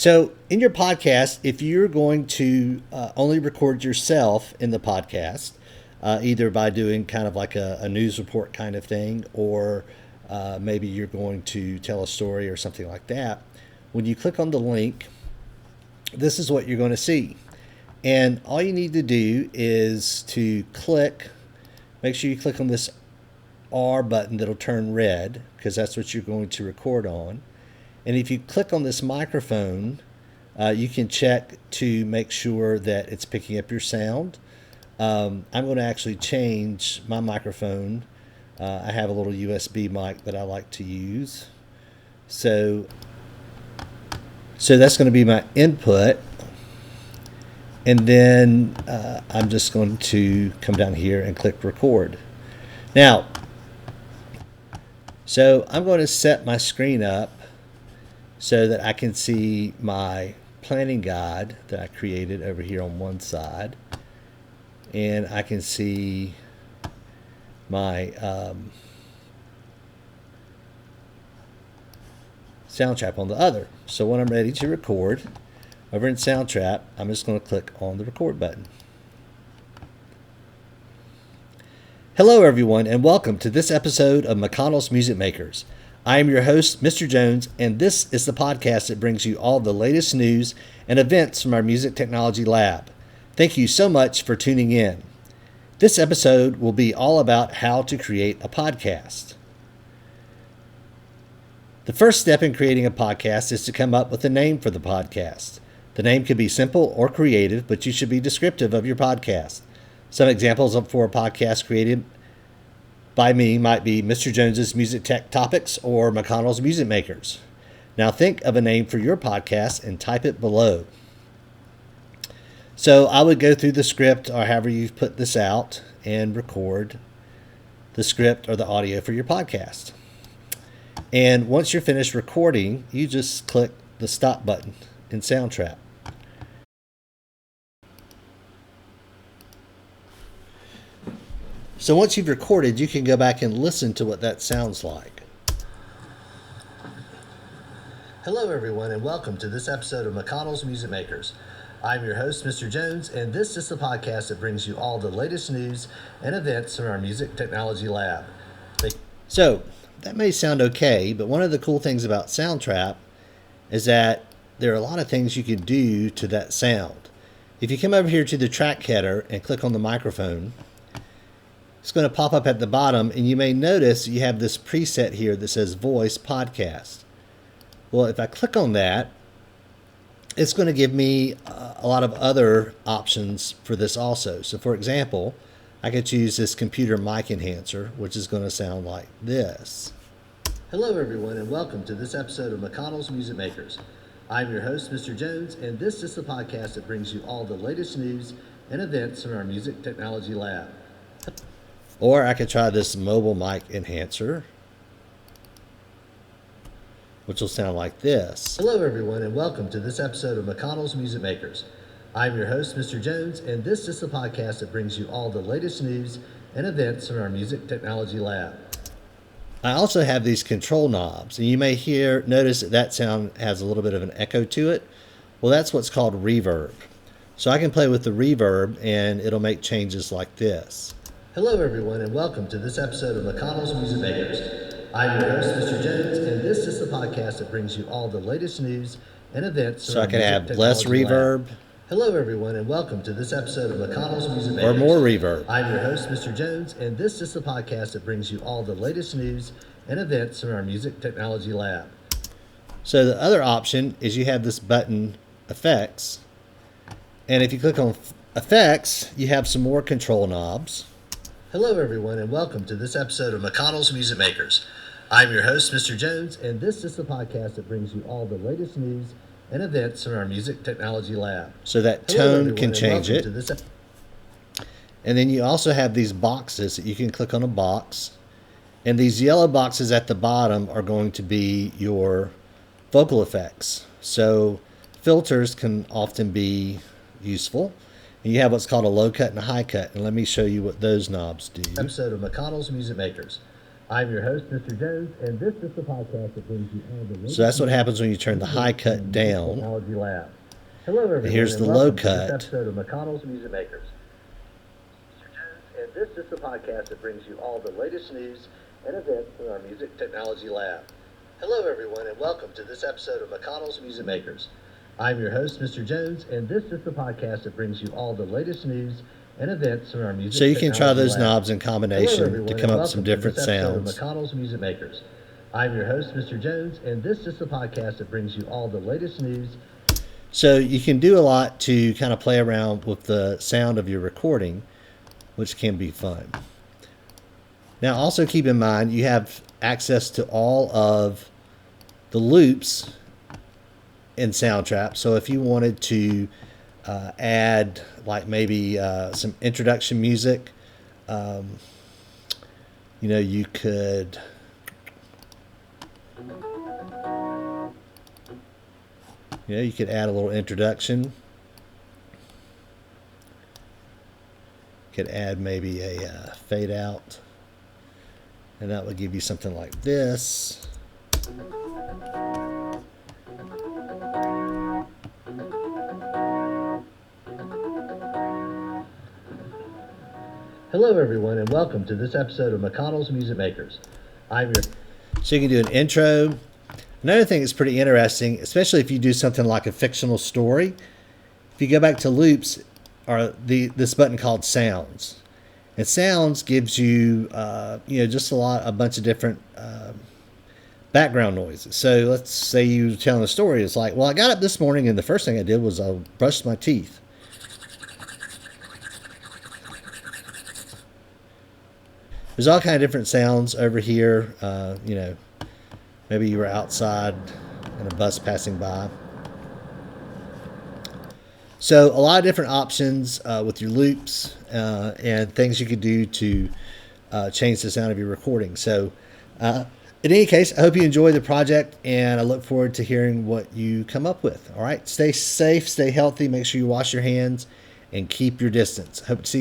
So, in your podcast, if you're going to only record yourself in the podcast, either by doing kind of like a news report kind of thing, or maybe you're going to tell a story or something like that, when you click on the link, this is what you're going to see. And all you need to do is to make sure you click on this R button that'll turn red, because that's what you're going to record on. And if you click on this microphone, you can check to make sure that it's picking up your sound. I'm going to actually change my microphone. I have a little USB mic that I like to use. So that's going to be my input. And then I'm just going to come down here and click record. Now, so I'm going to set my screen up so that I can see my planning guide that I created over here on one side. And I can see my Soundtrap on the other. So when I'm ready to record, over in Soundtrap, I'm just going to click on the record button. Hello everyone, and welcome to this episode of McConnell's Music Makers. I am your host, Mr. Jones, and this is the podcast that brings you all the latest news and events from our Music Technology Lab. Thank you so much for tuning in. This episode will be all about how to create a podcast. The first step in creating a podcast is to come up with a name for the podcast. The name can be simple or creative, but you should be descriptive of your podcast. Some examples for a podcast created by me might be Mr. Jones's Music Tech Topics or McConnell's Music Makers. Now think of a name for your podcast and type it below. So I would go through the script, or however you put this out, and record the script or the audio for your podcast. And once you're finished recording, you just click the stop button in Soundtrap. So once you've recorded, you can go back and listen to what that sounds like. Hello everyone, and welcome to this episode of McConnell's Music Makers. I'm your host, Mr. Jones, and this is the podcast that brings you all the latest news and events from our Music Technology Lab. So that may sound okay, but one of the cool things about Soundtrap is that there are a lot of things you can do to that sound. If you come over here to the track header and click on the microphone, it's going to pop up at the bottom, and you may notice you have this preset here that says Voice Podcast. Well, if I click on that, it's going to give me a lot of other options for this also. So for example, I could choose this computer mic enhancer, which is going to sound like this. Hello everyone, and welcome to this episode of McConnell's Music Makers. I'm your host, Mr. Jones, and this is the podcast that brings you all the latest news and events from our Music Technology Lab. Or I could try this mobile mic enhancer, which will sound like this. Hello everyone, and welcome to this episode of McConnell's Music Makers. I'm your host, Mr. Jones, and this is the podcast that brings you all the latest news and events from our Music Technology Lab. I also have these control knobs, and you may notice that sound has a little bit of an echo to it. Well, that's what's called reverb. So I can play with the reverb, and it'll make changes like this. Hello everyone, and welcome to this episode of McConnell's Music Makers. I'm your host, Mr. Jones, and this is the podcast that brings you all the latest news and events. So I can have less reverb. Hello everyone, and welcome to this episode of McConnell's Music Makers. Or more reverb. I'm your host, Mr. Jones, and this is the podcast that brings you all the latest news and events from our Music Technology Lab. So the other option is you have this button, Effects, and if you click on Effects, you have some more control knobs. Hello everyone, and welcome to this episode of McConnell's Music Makers. I'm your host, Mr. Jones, and this is the podcast that brings you all the latest news and events from our Music Technology Lab. So that tone can change it. And then you also have these boxes that you can click on a box. And these yellow boxes at the bottom are going to be your vocal effects. So filters can often be useful. And you have what's called a low cut and a high cut. And let me show you what those knobs do. Episode of McConnell's Music Makers. I'm your host, Mr. Jones, and this is the podcast that brings you all the latest. So that's what happens when you turn the high cut down. Technology Lab. Hello, everyone. Here's the low cut. This episode of McConnell's Music Makers. Mr. Jones, and this is the podcast that brings you all the latest news and events from our Music Technology Lab. Hello, everyone, and welcome to this episode of McConnell's Music Makers. I'm your host, Mr. Jones, and this is the podcast that brings you all the latest news and events from our music. So you can try those knobs in combination to come up with some different sounds. McConnell's Music Makers. I'm your host, Mr. Jones, and this is the podcast that brings you all the latest news. So you can do a lot to kind of play around with the sound of your recording, which can be fun. Now, also keep in mind you have access to all of the loops in Soundtrap. So if you wanted to add like maybe some introduction music, you could you could add a little introduction. Could add maybe a fade out, and that would give you something like this. Hello, everyone, and welcome to this episode of McConnell's Music Makers. So you can do an intro. Another thing that's pretty interesting, especially if you do something like a fictional story, if you go back to loops, or this button called Sounds. And Sounds gives you, just a bunch of different background noises. So let's say you're telling a story. It's like, well, I got up this morning and the first thing I did was I brushed my teeth. There's all kind of different sounds over here. Maybe you were outside and a bus passing by. So a lot of different options with your loops and things you could do to change the sound of your recording. So in any case, I hope you enjoy the project, and I look forward to hearing what you come up with. All right, stay safe, stay healthy, make sure you wash your hands, and keep your distance. Hope to see you